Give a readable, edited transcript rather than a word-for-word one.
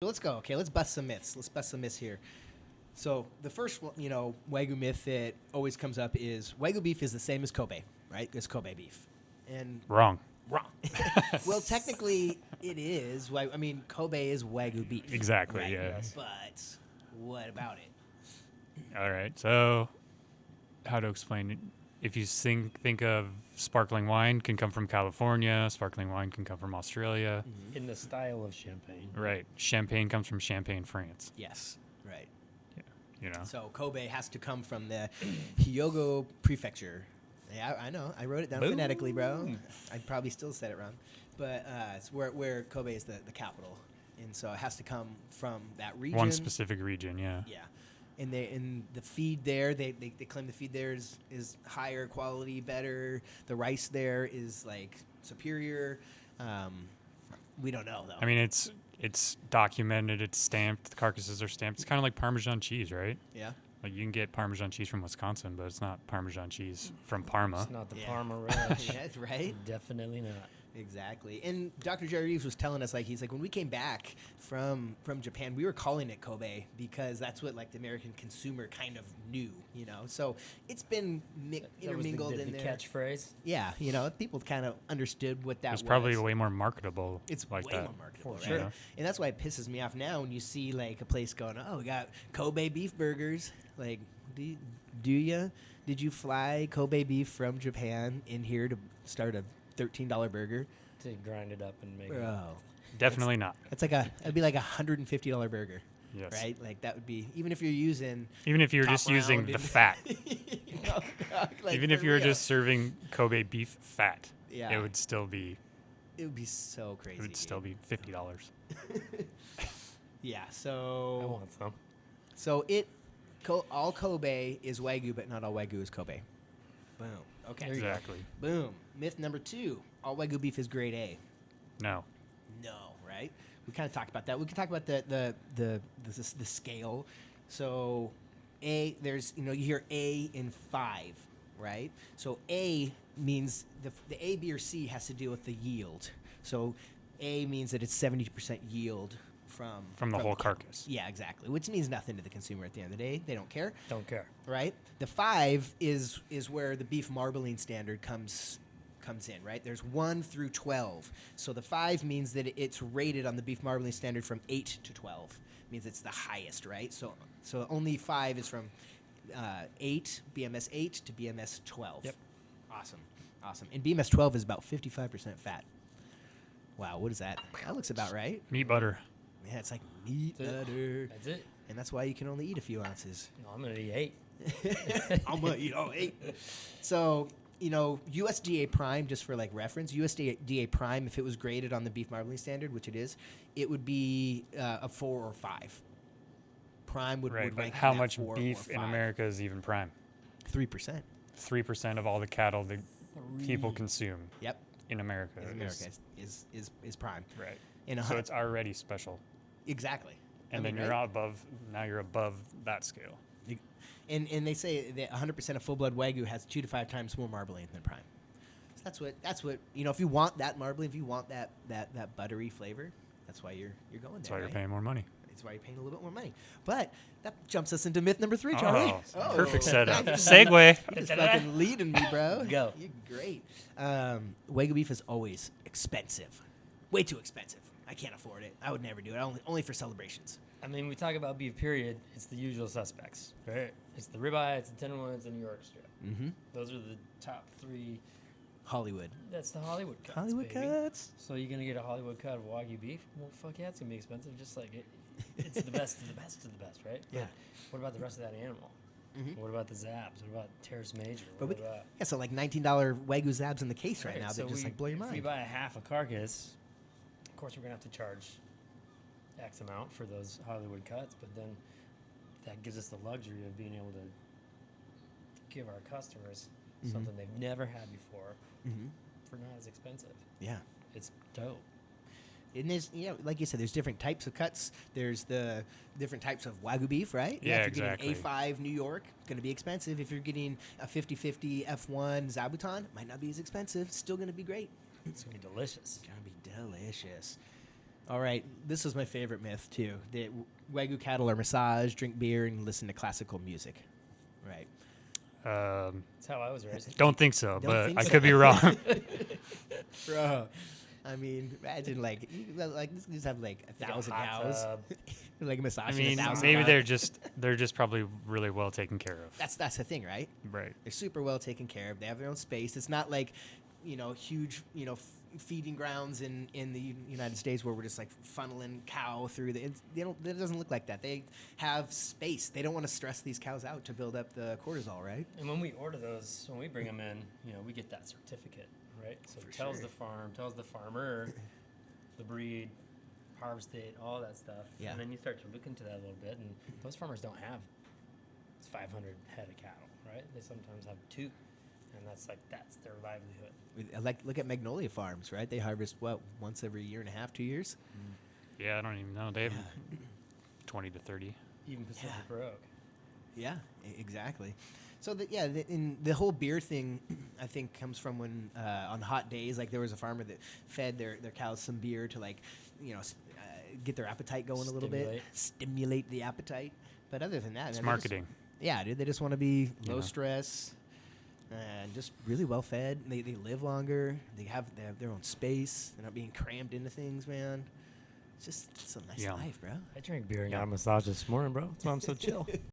Let's go. Okay, let's bust some myths. Let's bust some myths here. So the first, Wagyu myth that always comes up is Wagyu beef is the same as Kobe, right? It's Kobe beef. And Wrong. well, technically it is. I mean, Kobe is Wagyu beef. Exactly, right? yeah. But what about it? All right. So, how to explain it? If you think of sparkling wine can come from California, sparkling wine can come from Australia. In the style of champagne. Right. Champagne comes from Champagne, France. Yes, right. Yeah. So Kobe has to come from the Hyogo prefecture. Yeah, I know. I wrote it down phonetically, bro. I probably still said it wrong. But it's where Kobe is the capital. And so it has to come from that region. One specific region, yeah. Yeah. And the feed there, they claim the feed there is higher quality, better. The rice there is like superior. We don't know though. I mean, it's documented. It's stamped. The carcasses are stamped. It's kind of like Parmesan cheese, right? Yeah. Like you can get Parmesan cheese from Wisconsin, but it's not Parmesan cheese from Parma. It's not the Parma Rush. Yeah, that's right. Definitely not. Exactly. And Dr. Jerry Reeves was telling us, he's like, when we came back from Japan, we were calling it Kobe because that's what, the American consumer kind of knew, So it's been intermingled the in there. catchphrase. Yeah, people kind of understood what that was. It's probably way more marketable. It's like way that. more marketable, For right? sure. And that's why it pisses me off now when you see, a place going, oh, we got Kobe beef burgers. Like, do you? Did you fly Kobe beef from Japan in here to start a $13 burger? To grind it up and make Bro. Definitely not. It's it'd be like $150 burger. Yes. Right? That would be, even if you're using. Even if you were top just using round the and- fat. Even if for you were real. just serving Kobe beef fat, Yeah. it would still be It would be so crazy. it would still be $50. Yeah, I so. want some. So all Kobe is Wagyu, but not all Wagyu is Kobe. Boom. Okay. Exactly. Boom. Myth number 2. All Wagyu beef is grade A. No. No, right? We kind of talked about that. We can talk about the scale. So A, there's, you hear A in 5, right? So A means the A, B, or C has to deal with the yield. So A means that it's 70% yield from the whole cattle. carcass. Yeah, exactly. Which means nothing to the consumer at the end of the day. They don't care. Don't care. Right? The 5 is where the beef marbling standard comes in, right? There's 1 through 12. So the 5 means that it's rated on the beef marbling standard from 8 to 12. It means it's the highest, right? So only 5 is from 8, BMS 8 to BMS 12. Yep. Awesome. And BMS 12 is about 55% fat. Wow, what is that? That looks about right. Meat butter. Yeah, it's like meat That's it. butter. That's it. And that's why you can only eat a few ounces. No, I'm going to eat 8. I'm gonna eat all 8. So, USDA Prime, just for reference, USDA Prime, if it was graded on the beef marbling standard, which it is, it would be a 4 or 5. Prime would Right. rank But in how that much 4 beef or in 5. America is even prime? 3%. 3% of all the cattle that people consume Yep. in America. America is prime. Right. And So it's already special. Exactly. And then you're you're above that scale. And they say that 100% of full-blood Wagyu has 2 to 5 times more marbling than prime. So that's what if you want that marbling, if you want that buttery flavor, that's why you're going there. That's why you're right? paying more money. That's why you're paying a little bit more money. But that jumps us into myth number 3, Charlie. Perfect setup. Segue. You're just fucking leading me, bro. Go. You're great. Wagyu beef is always expensive. Way too expensive. I can't afford it. I would never do it. Only for celebrations. I mean, we talk about beef, period. It's the usual suspects, right? It's the ribeye, it's the tenderloins, and New York strip. Mm-hmm. Those are the top 3. Hollywood. That's the Hollywood cuts, Hollywood baby. cuts. So you're going to get a Hollywood cut of Wagyu beef? Well, fuck yeah, it's going to be expensive, just like it. It's the best of the best of the best, right? Yeah. But what about the rest of that animal? Mm-hmm. What about the zabs? What about Terrace Major? But What about... yeah, so $19 Wagyu zabs in the case right now so that just blow your If we mind. buy a half a carcass, of course we're going to have to charge X amount for those Hollywood cuts, but then that gives us the luxury of being able to give our customers something they've never had before Mm-hmm. for not as expensive. Yeah. It's dope. And there's, like you said, there's different types of cuts. There's the different types of Wagyu beef, right? Yeah, if you're exactly. getting A5 New York, it's going to be expensive. If you're getting a 50-50 F1 Zabuton, might not be as expensive. Still going to be great. It's going to be delicious. It's going to be delicious. All right, this is my favorite myth too. That Wagyu cattle are massaged, drink beer, and listen to classical music. Right. That's how I was raised. Don't think so, Don't but think I so. could be wrong. Bro, I mean, imagine like this just have like 1,000 hot cows, tub. like I massaging mean, 1,000. maybe cows. they're just probably really well taken care of. That's the thing, right? Right. They're super well taken care of. They have their own space. It's not like, huge, feeding grounds in the United States where we're just like funneling cow through the. It doesn't look like that. They have space. They don't want to stress these cows out to build up the cortisol, right? And when we order those, when we bring them in, we get that certificate, right? So it tells sure. tells the farmer, the breed, harvest date, all that stuff. Yeah. And then you start to look into that a little bit, and those farmers don't have 500 head of cattle, right? They sometimes have 2, and that's their livelihood. Look at Magnolia Farms, right? They harvest once every year and a half, 2 years. Yeah, I don't even know. They have Yeah. 20 to 30. Even Pacific Yeah. Road. Yeah, exactly. So the whole beer thing, I think, comes from when on hot days, like there was a farmer that fed their cows some beer to get their appetite going a little bit, stimulate the appetite. But other than that, It's man, marketing. dude, they just want to be low Yeah. stress and just really well fed. They live longer. They have their own space. They're not being crammed into things, man. It's a nice Yeah. life, bro. I drank beer and Yeah. got a massage this morning, bro. That's why I'm so chill.